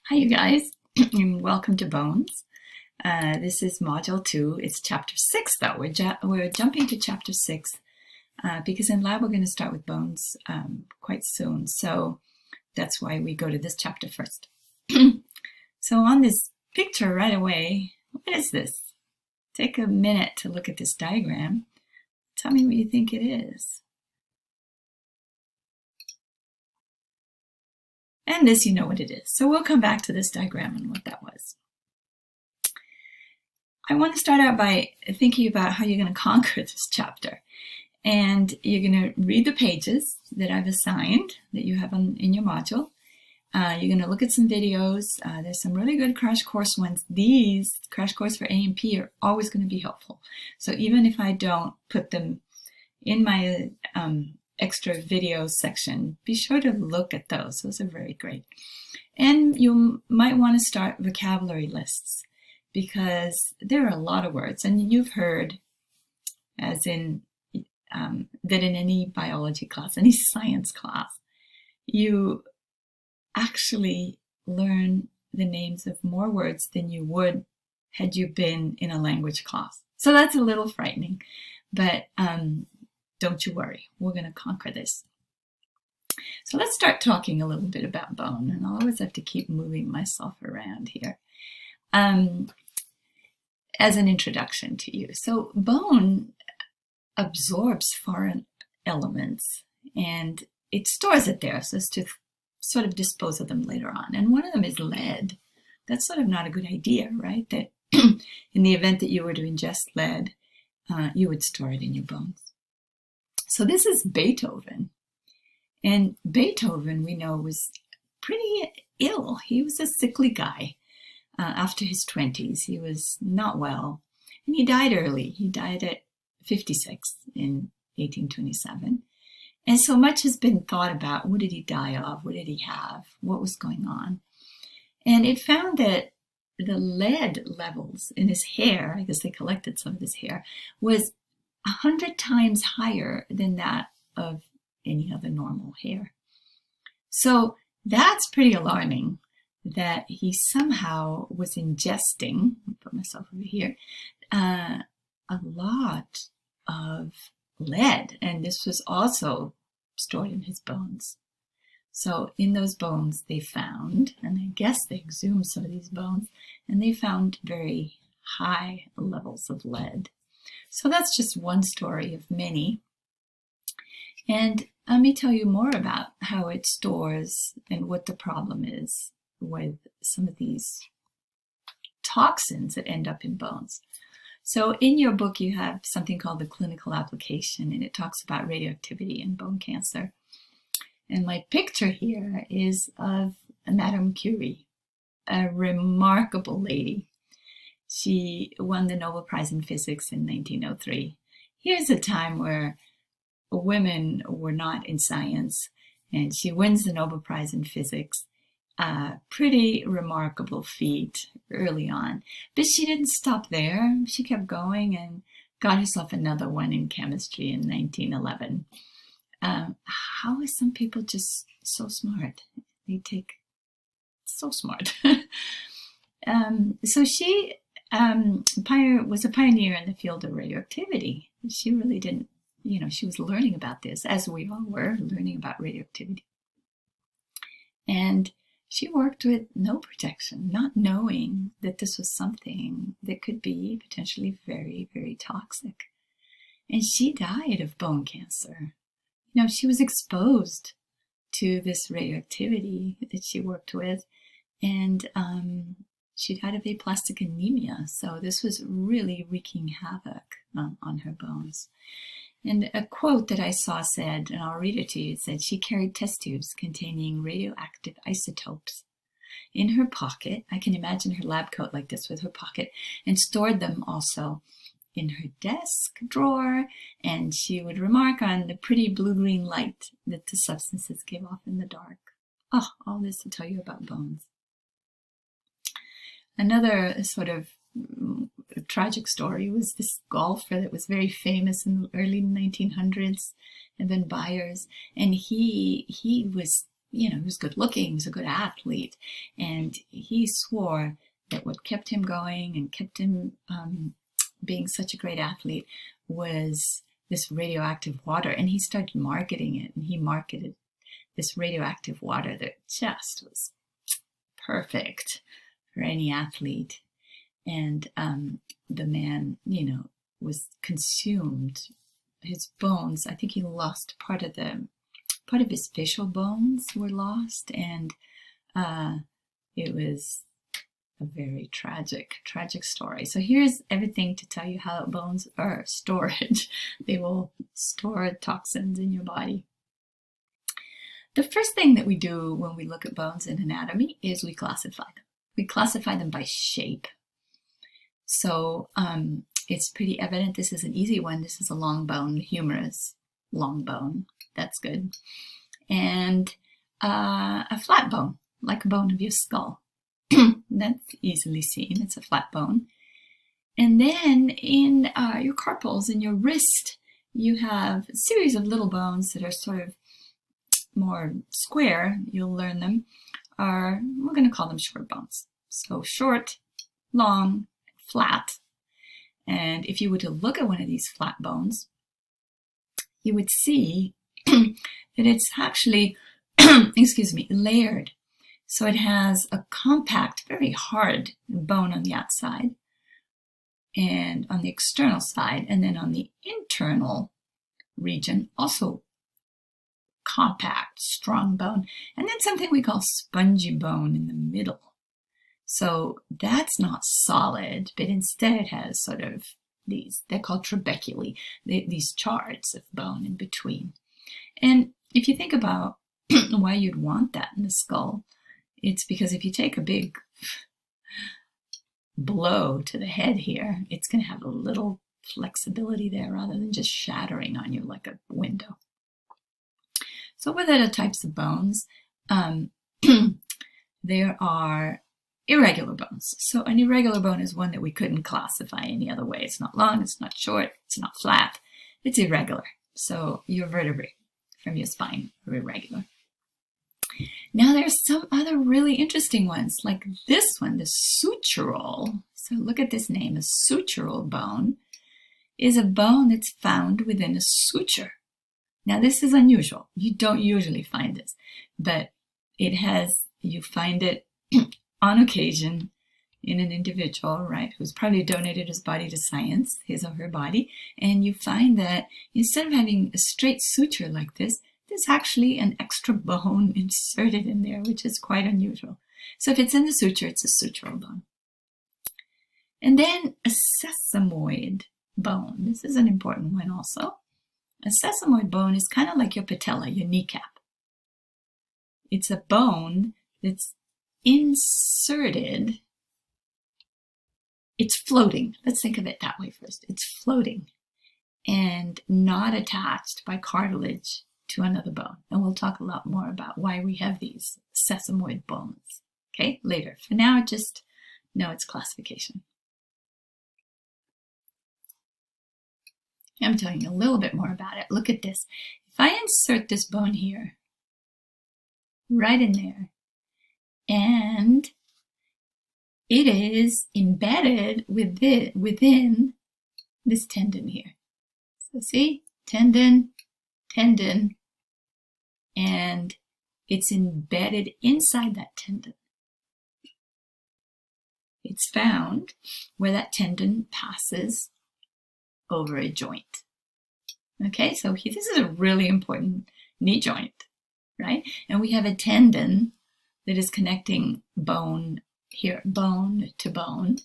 Hi, you guys, and welcome to Bones. This is Module 2. It's Chapter 6, though. We're jumping to Chapter 6 because in lab we're going to start with bones quite soon. So that's why we go to this chapter first. So on this picture right away, what is this? Take a minute to look at this diagram. Tell me what you think it is. And this, you know what it is. So we'll come back to this diagram and what that was. I want to start out by thinking about how you're going to conquer this chapter. And you're going to read the pages that I've assigned, that you have in your module. You're going to look at some videos. There's some really good crash course ones. These crash course for A and P are always going to be helpful. So even if I don't put them in my extra video section, be sure to look at those. Those are very great. And you might want to start vocabulary lists because there are a lot of words, and you've heard, as in that in any biology class, any science class, you actually learn the names of more words than you would had you been in a language class. So that's a little frightening, but don't you worry, we're going to conquer this. So let's start talking a little bit about bone, and I'll always have to keep moving myself around here as an introduction to you. So bone absorbs foreign elements and it stores it there so as to sort of dispose of them later on. And one of them is lead. That's sort of not a good idea, right? That in the event that you were to ingest lead, you would store it in your bones. So this is Beethoven. And Beethoven, we know, was pretty ill. He was a sickly guy after his 20s. He was not well. And he died early. He died at 56 in 1827. And so much has been thought about, what did he die of? What did he have? What was going on? And it found that the lead levels in his hair, I guess they collected some of his hair, was 100 times higher than that of any other normal hair. So that's pretty alarming that he somehow was ingesting, I'll put myself over here, a lot of lead. And this was also stored in his bones. So in those bones they found, and I guess they exhumed some of these bones, and they found very high levels of lead. So that's just one story of many. And let me tell you more about how it stores and what the problem is with some of these toxins that end up in bones. So in your book, you have something called the clinical application, and it talks about radioactivity in bone cancer. And my picture here is of Madame Curie, a remarkable lady. She won the Nobel Prize in Physics in 1903. Here's a time where women were not in science, and she wins the Nobel Prize in Physics. Pretty remarkable feat early on. But she didn't stop there. She kept going and got herself another one in chemistry in 1911. How are some people just so smart? They take so smart. So she was a pioneer in the field of radioactivity. She really didn't, she was learning about this, as we all were, learning about radioactivity. And she worked with no protection, not knowing that this was something that could be potentially very, very toxic. And she died of bone cancer. She was exposed to this radioactivity that she worked with, and she died of aplastic anemia. So this was really wreaking havoc on her bones. And a quote that I saw said, and I'll read it to you, it said, she carried test tubes containing radioactive isotopes in her pocket. I can imagine her lab coat like this with her pocket, and stored them also in her desk drawer. And she would remark on the pretty blue-green light that the substances give off in the dark. Oh, all this to tell you about bones. Another sort of tragic story was this golfer that was very famous in the early 1900s, Evan Byers, and he was he was good looking, he was a good athlete, and he swore that what kept him going and kept him being such a great athlete was this radioactive water. And he started marketing it, and he marketed this radioactive water that just was perfect for any athlete. And the man, was consumed. His bones, I think he lost part of his facial bones were lost, and it was a very tragic story. So here's everything to tell you how bones are storage. They will store toxins in your body. The first thing that we do when we look at bones in anatomy is we classify them. We classify them by shape. So it's pretty evident this is an easy one. This is a long bone, humerus, long bone. That's good. And a flat bone, like a bone of your skull. That's easily seen. It's a flat bone. And then in your carpals, in your wrist, you have a series of little bones that are sort of more square. You'll learn them. We're going to call them short bones. So short, long, flat. And if you were to look at one of these flat bones, you would see that it's actually, layered. So it has a compact, very hard bone on the outside and on the external side, and then on the internal region, also compact, strong bone, and then something we call spongy bone in the middle. So that's not solid, but instead it has sort of these, they're called trabeculae, these charts of bone in between. And if you think about why you'd want that in the skull, it's because if you take a big blow to the head here, it's going to have a little flexibility there rather than just shattering on you like a window. So what are the types of bones? There are irregular bones. So an irregular bone is one that we couldn't classify any other way. It's not long, it's not short, it's not flat. It's irregular. So your vertebrae from your spine are irregular. Now there's some other really interesting ones, like this one, the sutural. So look at this name, a sutural bone is a bone that's found within a suture. Now this is unusual. You don't usually find this, but you find it on occasion in an individual, right, who's probably donated his body to science, his or her body, and you find that instead of having a straight suture like this, there's actually an extra bone inserted in there, which is quite unusual. So if it's in the suture, it's a sutural bone. And then a sesamoid bone. This is an important one also. A sesamoid bone is kind of like your patella, your kneecap. It's a bone that's inserted. It's floating. Let's think of it that way first. It's floating and not attached by cartilage to another bone. And we'll talk a lot more about why we have these sesamoid bones, okay, later. For now, just know its classification. I'm telling you a little bit more about it. Look at this. If I insert this bone here, right in there, and it is embedded within this tendon here. So see, tendon, and it's embedded inside that tendon. It's found where that tendon passes over a joint. Okay, so this is a really important knee joint, right? And we have a tendon that is connecting bone here, bone to bone.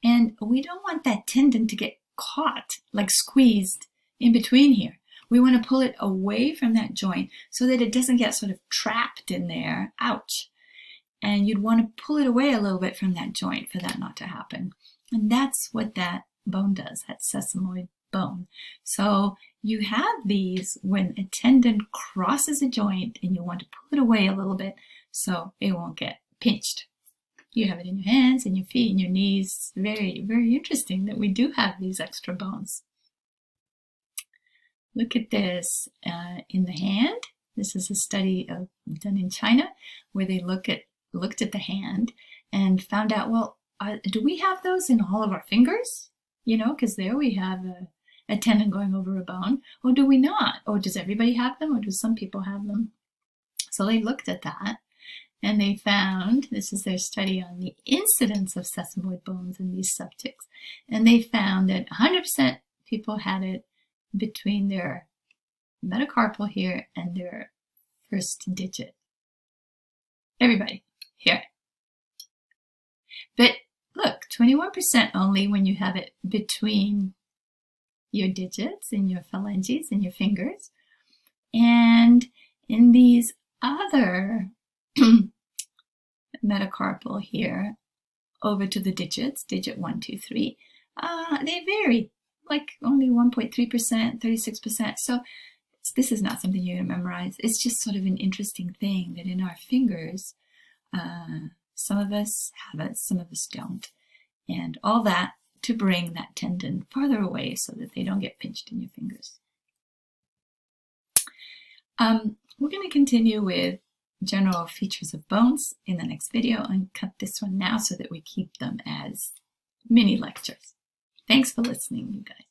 And we don't want that tendon to get caught, like squeezed in between here. We want to pull it away from that joint so that it doesn't get sort of trapped in there. Ouch. And you'd want to pull it away a little bit from that joint for that not to happen. And that's what that bone does, that sesamoid bone. So you have these when a tendon crosses a joint and you want to pull it away a little bit so it won't get pinched. You have it in your hands and your feet and your knees. Very, very interesting that we do have these extra bones. Look at this in the hand. This is a study done in China where they looked at the hand and found out, well, do we have those in all of our fingers? You know, because there we have a tendon going over a bone. Or do we not? Or does everybody have them? Or do some people have them? So they looked at that and they found, this is their study on the incidence of sesamoid bones in these subjects, and they found that 100% people had it between their metacarpal here and their first digit. Everybody here. But look, 21% only when you have it between your digits and your phalanges and your fingers. And in these other metacarpal here, over to the digits, digit 1, 2, 3, they vary, like only 1.3%, 36%. So this is not something you're going to memorize. It's just sort of an interesting thing that in our fingers, some of us have it, some of us don't. And all that to bring that tendon farther away so that they don't get pinched in your fingers. We're going to continue with general features of bones in the next video and cut this one now so that we keep them as mini lectures. Thanks for listening, you guys.